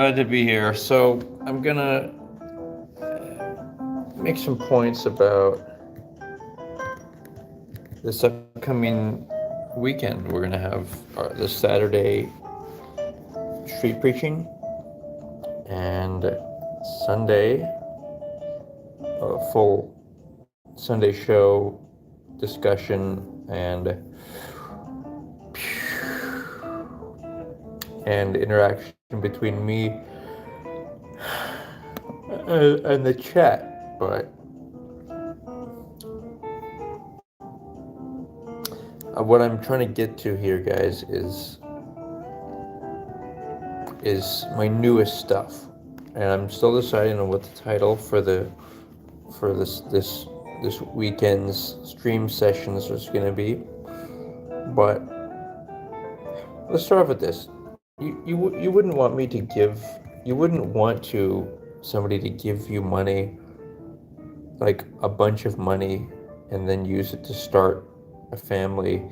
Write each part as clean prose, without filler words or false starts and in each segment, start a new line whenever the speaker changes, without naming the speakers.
Glad to be here. So I'm gonna make some points about this upcoming weekend. We're gonna have this Saturday street preaching, and Sunday a full Sunday show discussion and interaction between me and the chat. But what I'm trying to get to here, guys, is my newest stuff, and I'm still deciding on what the title for this weekend's stream sessions is going to be. But let's start off with this. You wouldn't want me to give. You wouldn't want somebody to give you money, like a bunch of money, and then use it to start a family,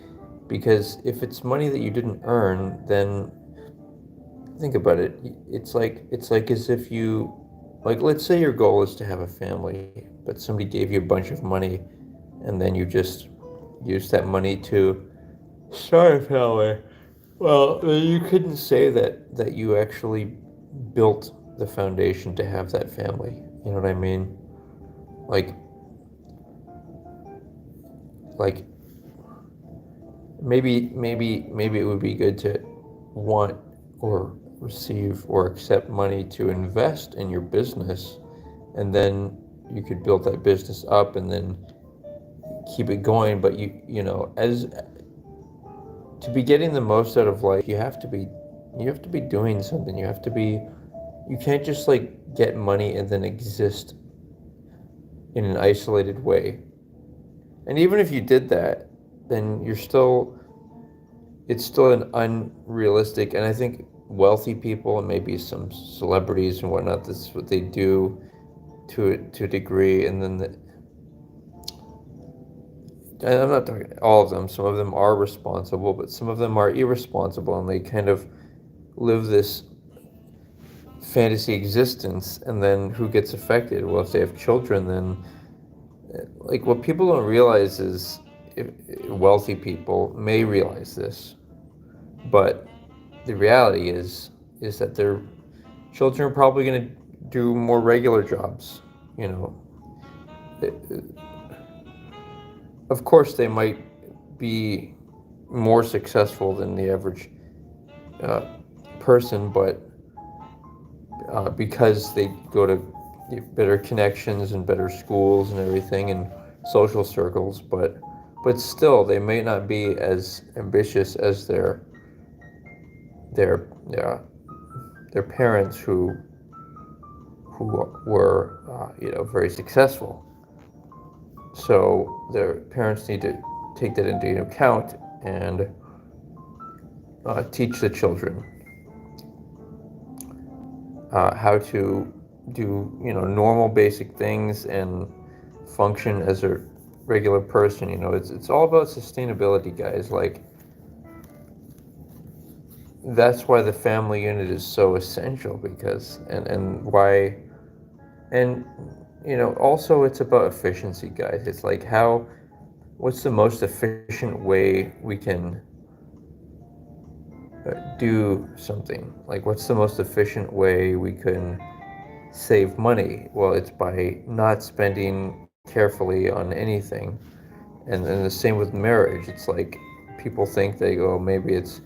because if it's money that you didn't earn, then think about it. It's like as if you, like, let's say your goal is to have a family, but somebody gave you a bunch of money, and then you just use that money to start a family. Well, you couldn't say that you actually built the foundation to have that family. You know what I mean? Like like maybe it would be good to want or receive or accept money to invest in your business, and then you could build that business up and then keep it going. But as to be getting the most out of life, you have to be doing something. You can't just like get money and then exist in an isolated way. And even if you did that, then it's still an unrealistic. And I think wealthy people and maybe some celebrities and whatnot, this is what they do to a degree. And I'm not talking all of them. Some of them are responsible, but some of them are irresponsible, and they kind of live this fantasy existence. And then who gets affected? Well, if they have children, then, like, what people don't realize is, wealthy people may realize this, but the reality is that their children are probably going to do more regular jobs. You know, of course, they might be more successful than the average uh, person, but because they go to better connections and better schools and everything and social circles, but still they may not be as ambitious as their their, their parents who were very successful. So their parents need to take that into account and teach the children how to do normal basic things and function as a regular person. It's all about sustainability, guys. Like, that's why the family unit is so essential, because and why. And also it's about efficiency, guys. It's like, what's the most efficient way we can do something? Like, what's the most efficient way we can save money? Well, it's by not spending carefully on anything. And the same with marriage. It's like, people think they go, maybe it's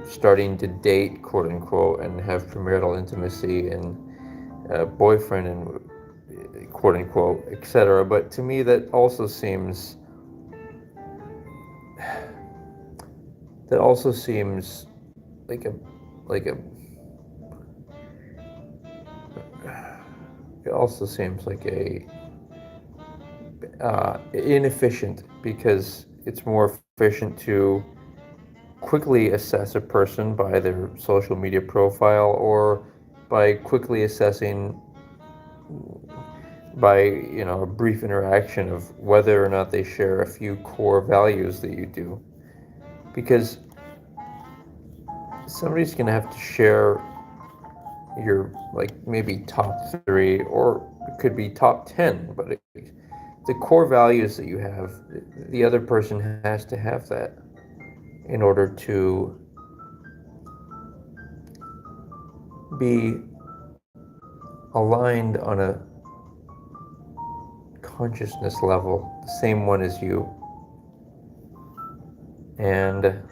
starting to date, quote unquote, and have premarital intimacy and boyfriend and quote unquote, etc. But to me, that also seems like a like a it also seems like a inefficient, because it's more efficient to quickly assess a person by their social media profile, or by quickly assessing by a brief interaction of whether or not they share a few core values that you do. Because somebody's going to have to share your like maybe top 3, or it could be top 10, but the core values that you have, the other person has to have that in order to be aligned on a consciousness level, the same one as you. And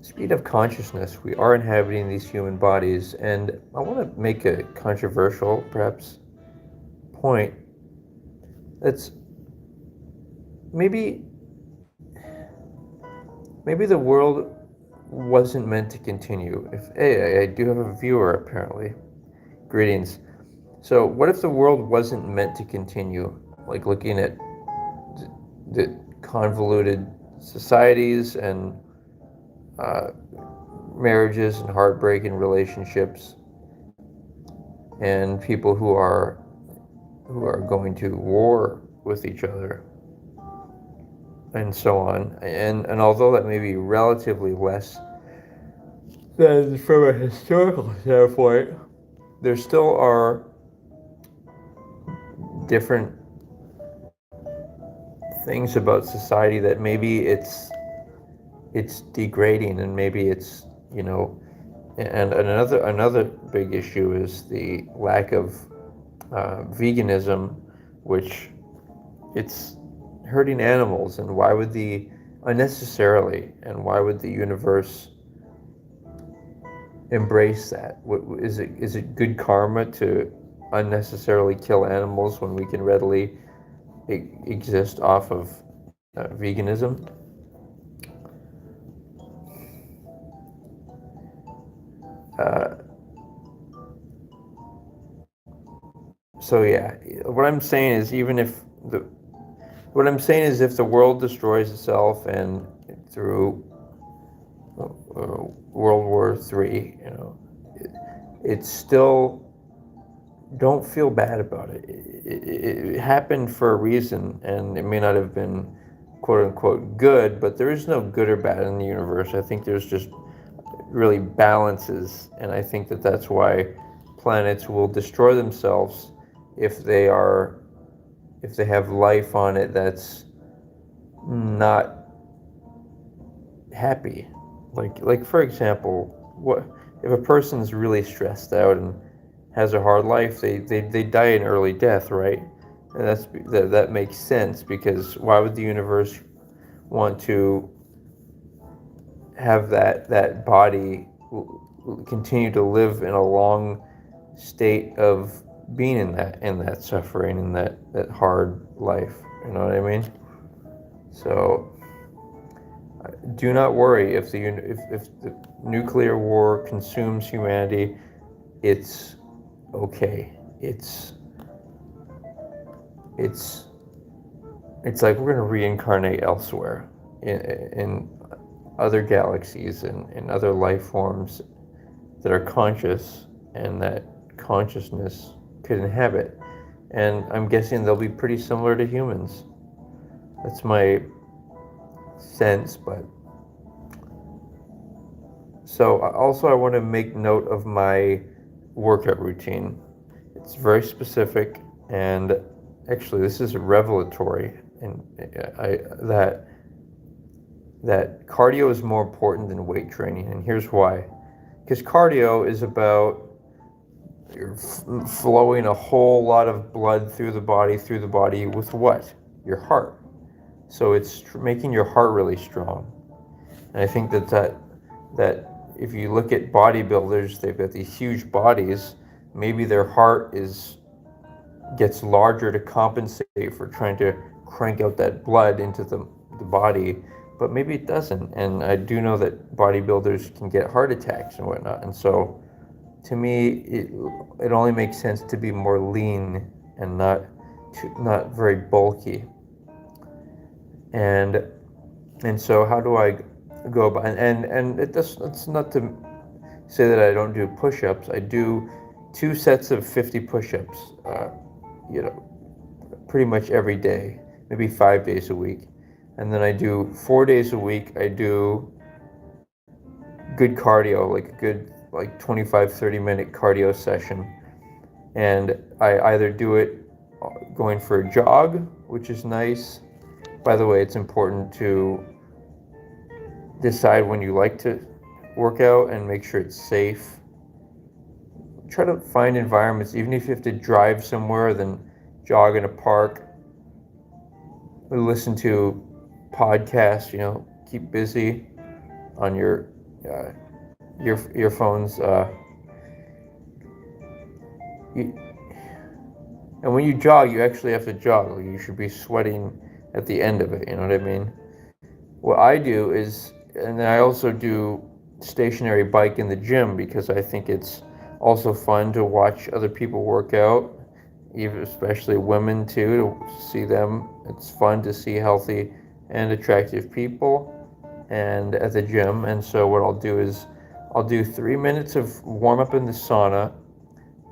speed of consciousness, we are inhabiting these human bodies, and I want to make a controversial, perhaps, point. That's maybe maybe the world wasn't meant to continue. If hey, I do have a viewer apparently. Greetings. So, what if the world wasn't meant to continue? Like looking at the convoluted societies and uh, marriages and heartbreak and relationships, and people who are going to war with each other, and so on. And although that may be relatively less than from a historical standpoint, there still are different things about society that maybe it's degrading, and maybe it's, you know, and another big issue is the lack of veganism, which it's hurting animals. And why would the unnecessarily, and why would the universe embrace that? Is it good karma to unnecessarily kill animals when we can readily exist off of veganism? Uh, so yeah, what I'm saying is, if the world destroys itself, and through World War III, you know, it's still, don't feel bad about it. It happened for a reason, and it may not have been quote unquote good, but there is no good or bad in the universe. I think there's just really balances, and I think that that's why planets will destroy themselves if they have life on it that's not happy. Like for example, what if a person's really stressed out and has a hard life? They die an early death, right? And that makes sense, because why would the universe want to have that body continue to live in a long state of being in that suffering, in that hard life? You know what I mean? So do not worry if the nuclear war consumes humanity. It's okay. It's like we're going to reincarnate elsewhere, in other galaxies, and in other life forms that are conscious, and that consciousness could inhabit. And I'm guessing they'll be pretty similar to humans. That's my sense. But so also I want to make note of my workout routine. It's very specific, and actually this is revelatory, and that cardio is more important than weight training. And here's why. Because cardio is about you're flowing a whole lot of blood through the body with what? Your heart. So it's making your heart really strong. And I think that if you look at bodybuilders, they've got these huge bodies. Maybe their heart gets larger to compensate for trying to crank out that blood into the body, but maybe it doesn't. And I do know that bodybuilders can get heart attacks and whatnot. And so, to me, it only makes sense to be more lean and not very bulky. And so, how do I go about? And it's not to say that I don't do push-ups. I do 2 sets of 50 push-ups. Pretty much every day, maybe 5 days a week. And then I do 4 days a week. I do good cardio, like a good 25-30 minute cardio session. And I either do it going for a jog, which is nice. By the way, it's important to decide when you like to work out and make sure it's safe. Try to find environments, even if you have to drive somewhere, then jog in a park. Listen to podcasts, keep busy on your earphones. And when you jog, you actually have to jog. Like, you should be sweating at the end of it, you know what I mean? What I do is, and then I also do stationary bike in the gym because I think it's also fun to watch other people work out, even especially women too, to see them. It's fun to see healthy and attractive people and at the gym. And so what I'll do is I'll do 3 minutes of warm up in the sauna,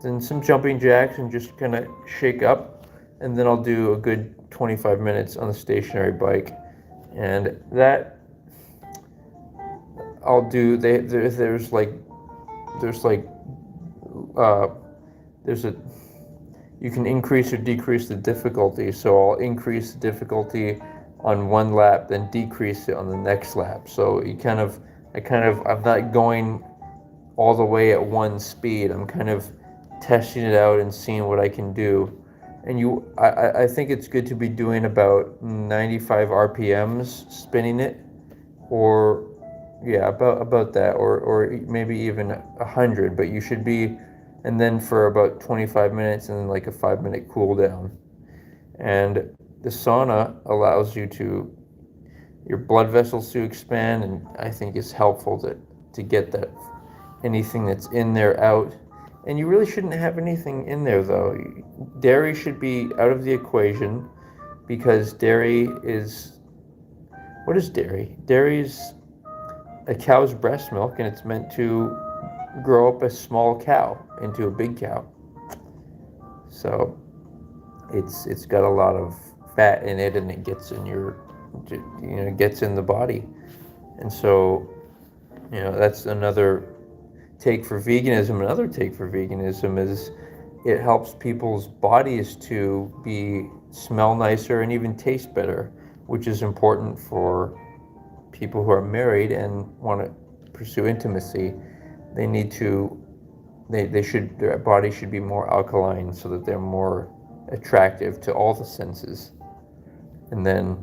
then some jumping jacks and just kind of shake up, and then I'll do a good 25 minutes on the stationary bike. And that I'll do. There's a you can increase or decrease the difficulty. So I'll increase the difficulty on one lap, then decrease it on the next lap. So I'm not going all the way at one speed. I'm kind of testing it out and seeing what I can do. And I think it's good to be doing about 95 RPMs spinning it, or yeah, about that, or maybe even 100. But you should be, and then for about 25 minutes, and then like a 5-minute cool down. And the sauna allows your blood vessels to expand, and I think it's helpful to get that anything that's in there out. And you really shouldn't have anything in there, though. Dairy should be out of the equation, because dairy is... What is dairy? Dairy is a cow's breast milk, and it's meant to grow up a small cow into a big cow. So it's got a lot of fat in it, and it gets in gets in the body. And so, that's another take for veganism. Another take for veganism is it helps people's bodies to smell nicer and even taste better, which is important for people who are married and want to pursue intimacy. Their body should be more alkaline so that they're more attractive to all the senses. And then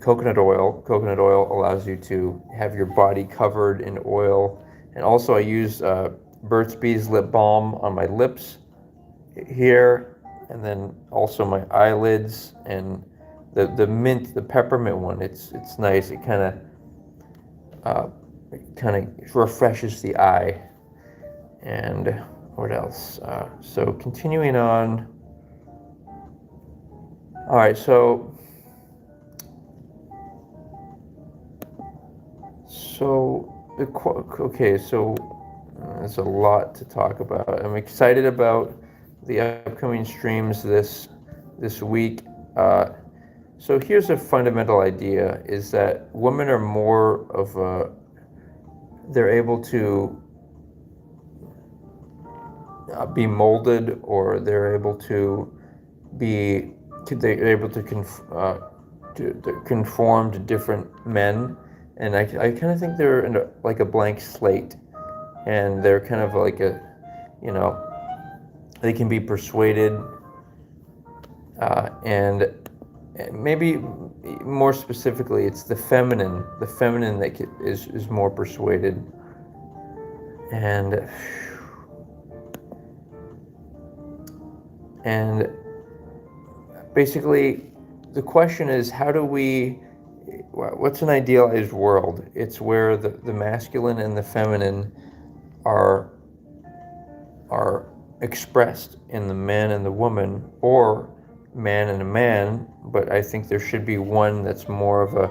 coconut oil allows you to have your body covered in oil. And also I use Burt's Bees lip balm on my lips here, and then also my eyelids, and the mint, the peppermint one. It's nice. It kind of refreshes the eye. And what else? So continuing on. All right. So there's a lot to talk about. I'm excited about the upcoming streams this week. So here's a fundamental idea, is that women are more of they're able to be molded, or they're able to conform to different men. And I kind of think they're like a blank slate, and they're kind of like they can be persuaded, and maybe more specifically, it's the feminine that is more persuaded. And basically, the question is, what's an idealized world? It's where the masculine and the feminine are expressed in the man and the woman, or man and a man, but I think there should be one that's more of a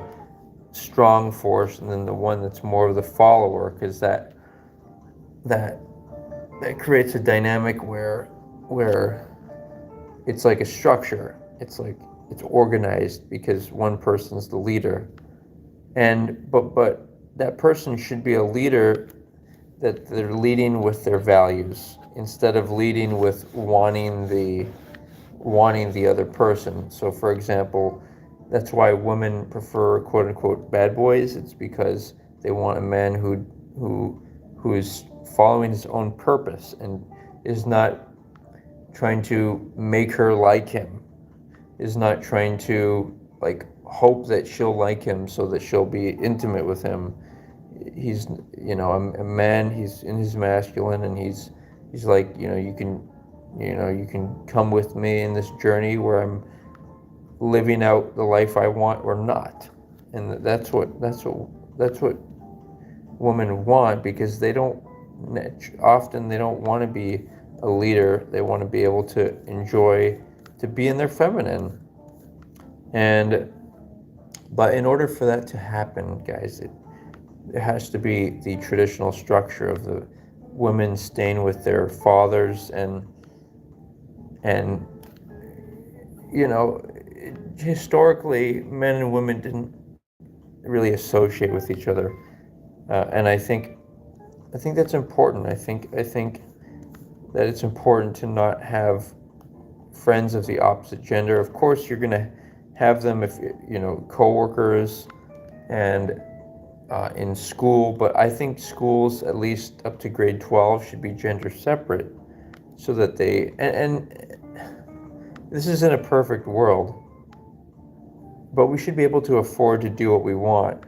strong force, and then the one that's more of the follower, because that creates a dynamic where it's like a structure. It's organized because one person's the leader. And but that person should be a leader, that they're leading with their values instead of leading with wanting the other person. So for example, that's why women prefer quote unquote bad boys. It's because they want a man who is following his own purpose and is not trying to make her like him, is not trying to like hope that she'll like him so that she'll be intimate with him. He's, a man, he's in his masculine, and he's like, you can come with me in this journey where I'm living out the life I want or not. And that's what women want, because they don't want to be a leader. They want to be able to enjoy to be in their feminine. And but in order for that to happen, guys, it has to be the traditional structure of the women staying with their fathers, and historically men and women didn't really associate with each other, and I think that's important. I think that it's important to not have friends of the opposite gender. Of course, you're gonna have them if coworkers and in school, but I think schools, at least up to grade 12, should be gender separate, so that and this isn't a perfect world, but we should be able to afford to do what we want.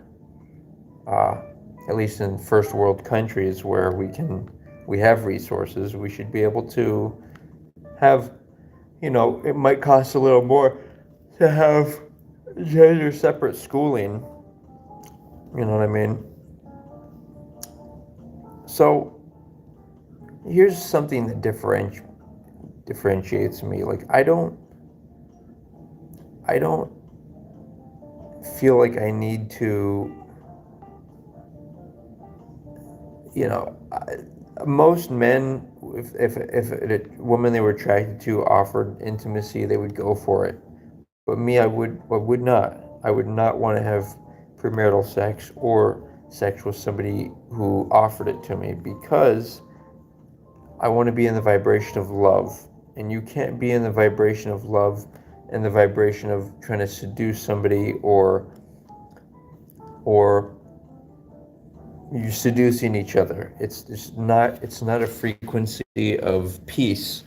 At least in first world countries where we have resources, we should be able to have, it might cost a little more to have gender separate schooling. You know what I mean? So here's something that differentiates me. Like I don't feel like I need to, most men, if a woman they were attracted to offered intimacy, they would go for it. But me, I would not. I would not want to have premarital sex or sex with somebody who offered it to me, because I want to be in the vibration of love. And you can't be in the vibration of love and the vibration of trying to seduce somebody, or you're seducing each other. It's not a frequency of peace.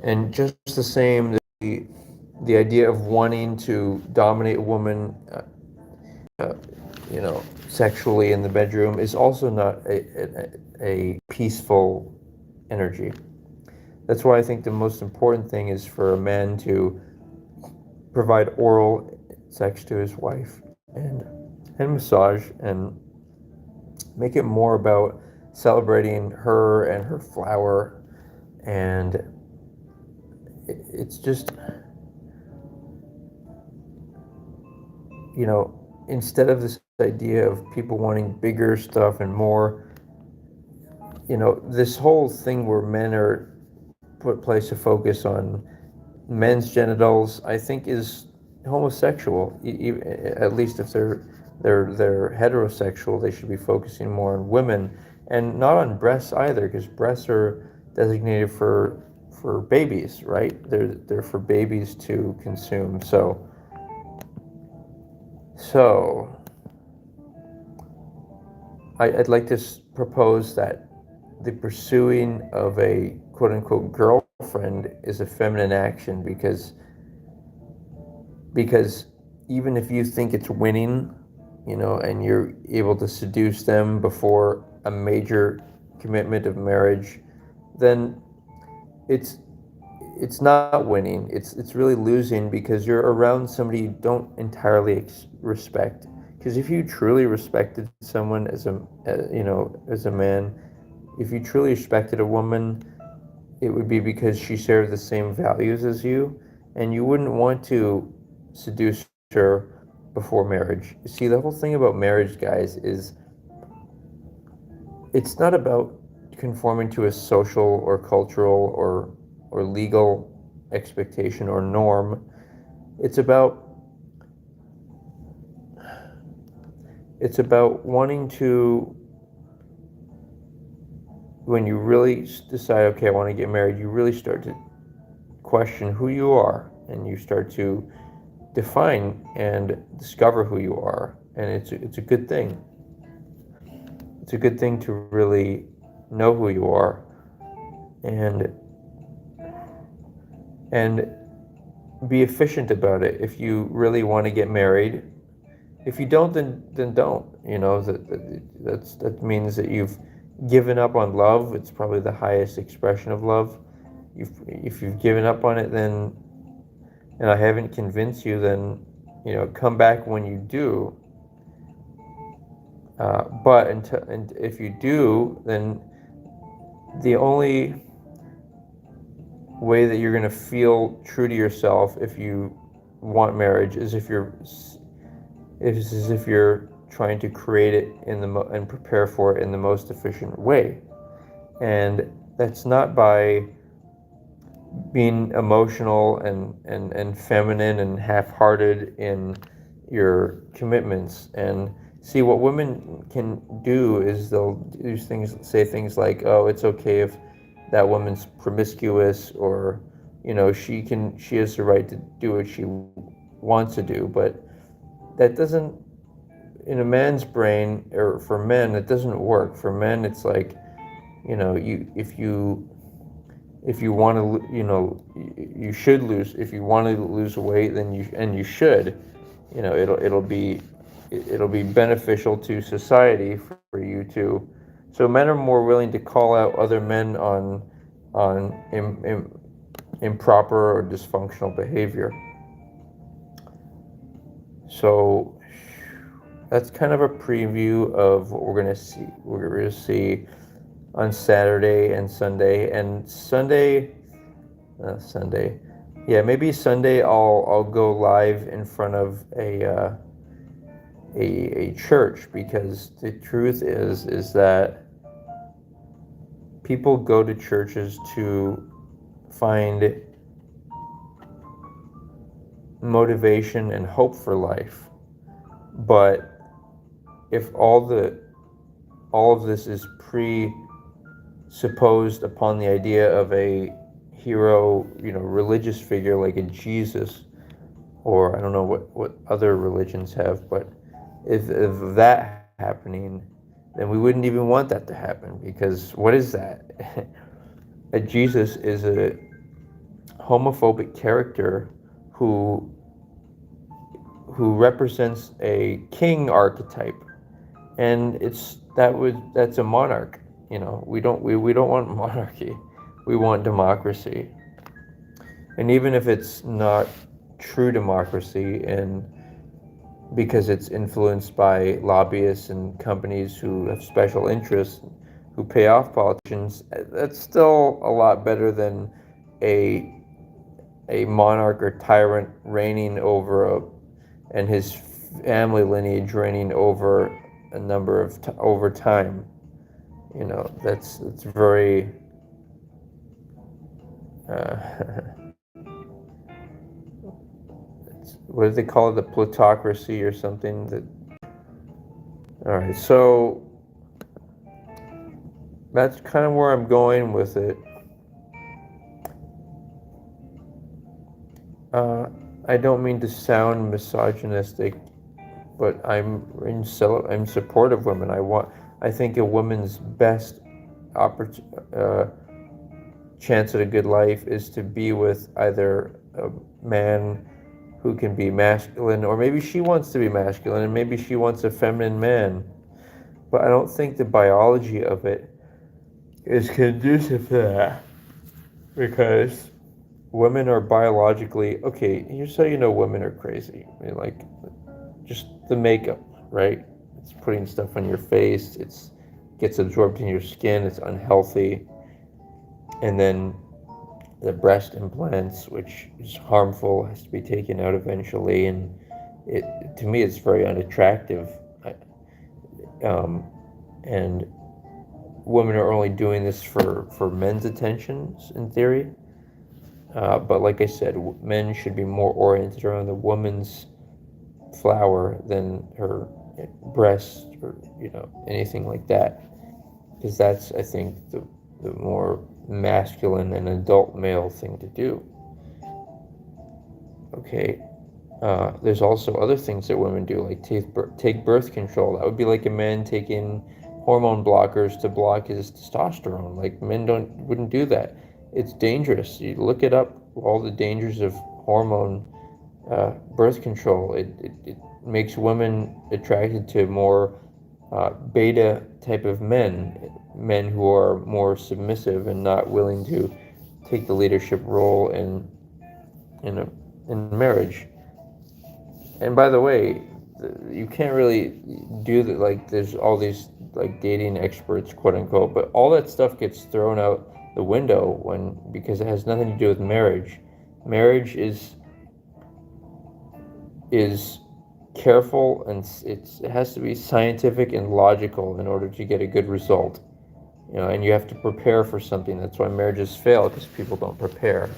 And just the same, the idea of wanting to dominate a woman, sexually in the bedroom, is also not a peaceful energy. That's why I think the most important thing is for a man to provide oral sex to his wife, and massage, and make it more about celebrating her and her flower. And it's just, instead of this idea of people wanting bigger stuff and more, this whole thing where men are place a focus on men's genitals, I think is homosexual. At least if they're heterosexual, they should be focusing more on women, and not on breasts either, because breasts are designated for babies, right? They're for babies to consume. So I'd like to propose that the pursuing of a quote-unquote girlfriend is a feminine action, because even if you think it's winning, and you're able to seduce them before a major commitment of marriage, then it's not winning. It's really losing, because you're around somebody you don't entirely respect. Because if you truly respected someone as a man, if you truly respected a woman, it would be because she shared the same values as you, and you wouldn't want to seduce her before marriage. See, the whole thing about marriage, guys, is it's not about conforming to a social or cultural or legal expectation or norm. It's about it's about wanting to, when you really decide, okay, I want to get married, you really start to question who you are, and you start to define and discover who you are, and it's a good thing. It's a good thing to really know who you are, and and be efficient about it. If you really want to get married, if you don't, then don't. That means that you've given up on love. It's probably the highest expression of love. If you've given up on it, then, and I haven't convinced you, then come back when you do. And if you do, then the only way that you're going to feel true to yourself if you want marriage is if you're trying to create it and prepare for it in the most efficient way. And that's not by being emotional and feminine and half-hearted in your commitments. And see, what women can do is they'll say things like, oh, it's okay if that woman's promiscuous, or she has the right to do what she wants to do. But that doesn't, in a man's brain, or for men, it doesn't work. For men, it's like, if you want to, you should lose. If you want to lose weight, then you should. It'll be beneficial to society for you to. So men are more willing to call out other men on improper or dysfunctional behavior. So that's kind of a preview of what we're going to see. We're going to see on Saturday and Sunday. And Sunday, maybe Sunday I'll go live in front of a church, because the truth is that people go to churches to find motivation and hope for life. But if all of this is presupposed upon the idea of a hero, religious figure like a Jesus, or I don't know what other religions have, but if that happening, then we wouldn't even want that to happen, because what is that? A Jesus is a homophobic character who represents a king archetype, and that's a monarch. We don't want monarchy. We want democracy. And even if it's not true democracy, and because it's influenced by lobbyists and companies who have special interests, who pay off politicians, that's still a lot better than a monarch or tyrant reigning over and his family lineage reigning over a number of over time. That's very what do they call it, the plutocracy or something? All right, so that's kind of where I'm going with it. I don't mean to sound misogynistic, but I'm supportive of women. I think a woman's best chance at a good life is to be with either a man who can be masculine, or maybe she wants to be masculine, and maybe she wants a feminine man. But I don't think the biology of it is conducive to that, because women are biologically, okay, here's how you know women are crazy. I mean, like, just the makeup, right? It's putting stuff on your face, it gets absorbed in your skin, it's unhealthy. And then the breast implants, which is harmful, has to be taken out eventually, and to me it's very unattractive. And women are only doing this for men's attentions, in theory. But like I said, men should be more oriented around the woman's flower than her breast or anything like that, because that's, I think, the more masculine and adult male thing to do. Okay. There's also other things that women do, like take birth control. That would be like a man taking hormone blockers to block his testosterone. Like, men wouldn't do that. It's dangerous. You look it up, all the dangers of hormone birth control. It makes women attracted to more beta type of men who are more submissive and not willing to take the leadership role in a in marriage. And by the way, you can't really do that. Like, there's all these like dating experts, quote unquote, but all that stuff gets thrown out the window because it has nothing to do with marriage. Marriage is careful, and it has to be scientific and logical in order to get a good result. And you have to prepare for something. That's why marriages fail, because people don't prepare.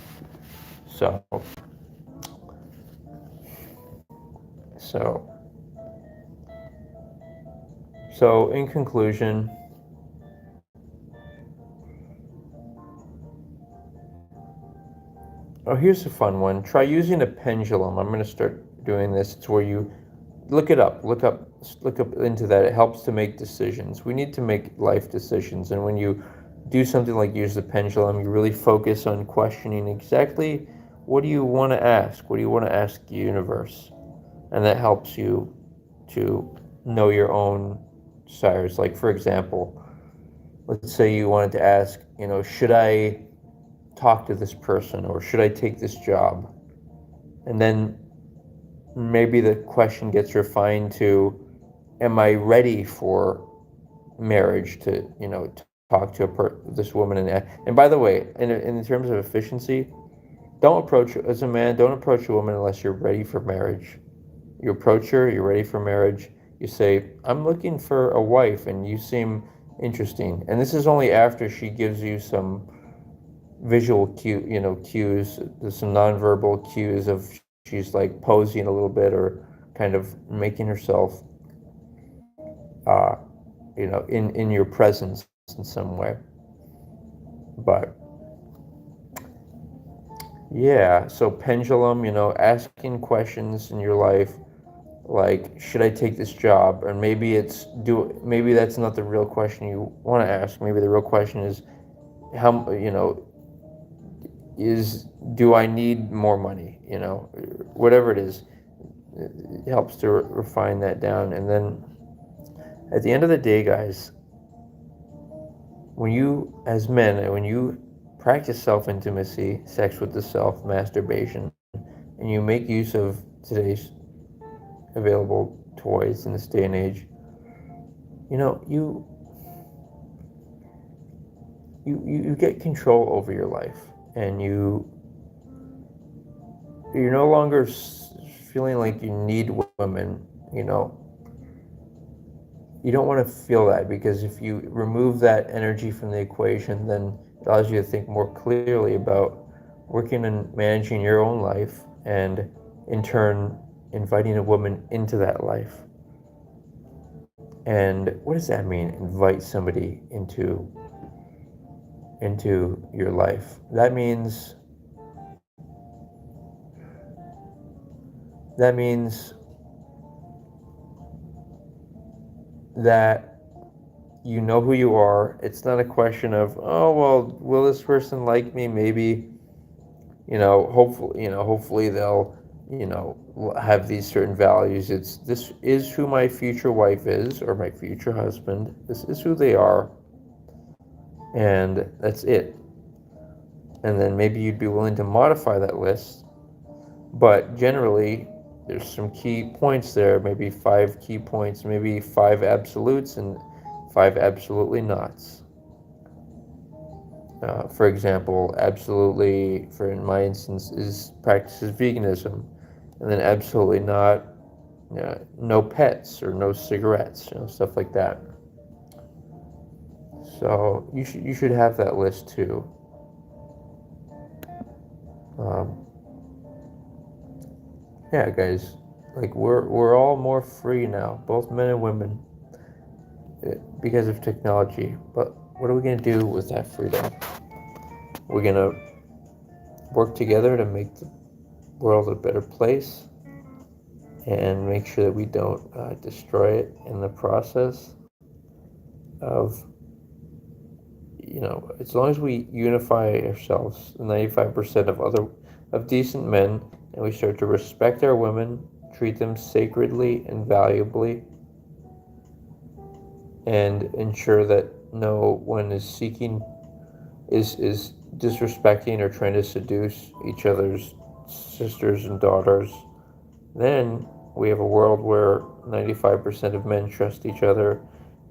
So in conclusion, here's a fun one. Try using a pendulum. I'm going to start doing this. It's where you look it up. Look up into that. It helps to make decisions. We need to make life decisions, and when you do something like use the pendulum, you really focus on questioning exactly what do you want to ask. What do you want to ask the universe? And that helps you to know your own desires. Like, for example, let's say you wanted to ask, should I talk to this person, or should I take this job? And then maybe the question gets refined to, am I ready for marriage, to talk to this woman? And by the way, in terms of efficiency, as a man, don't approach a woman unless you're ready for marriage. You approach her, you're ready for marriage. You say, I'm looking for a wife and you seem interesting. And this is only after she gives you some visual cues, some nonverbal cues of she's like posing a little bit, or kind of making herself, in your presence in some way. But yeah, so pendulum, asking questions in your life, like, should I take this job? And maybe that's not the real question you want to ask. Maybe the real question is, do I need more money? Whatever it is, it helps to refine that down. And then at the end of the day, guys, when you, as men, when you practice self-intimacy, sex with the self, masturbation, and you make use of today's available toys in this day and age, you get control over your life, and you're no longer feeling like you need women. You don't want to feel that, because if you remove that energy from the equation, then it allows you to think more clearly about working and managing your own life, and in turn inviting a woman into that life. And what does that mean, invite somebody into your life? That means that you know who you are. It's not a question of, oh, well, will this person like me? Maybe, hopefully they'll, have these certain values. This is who my future wife is, or my future husband. This is who they are, and that's it. And then maybe you'd be willing to modify that list, but generally there's some key points there, maybe 5 key points, maybe 5 absolutes and 5 absolutely nots. For example, absolutely, in my instance, practices veganism, and then absolutely not, no pets or no cigarettes, stuff like that. So you should have that list too. Yeah, guys. Like we're all more free now, both men and women, because of technology. But what are we gonna do with that freedom? We're gonna work together to make the world a better place and make sure that we don't destroy it in the process of, as long as we unify ourselves, 95% of decent men, and we start to respect our women, treat them sacredly and valuably, and ensure that no one is disrespecting or trying to seduce each other's sisters and daughters, then we have a world where 95% of men trust each other,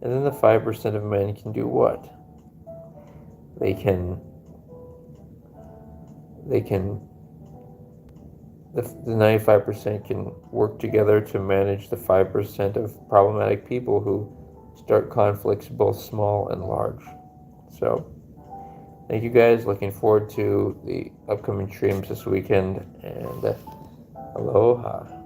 and then the 5% of men can do what? They can they can the 95% can work together to manage the 5% of problematic people who start conflicts both small and large. So thank you guys. Looking forward to the upcoming streams this weekend, and aloha.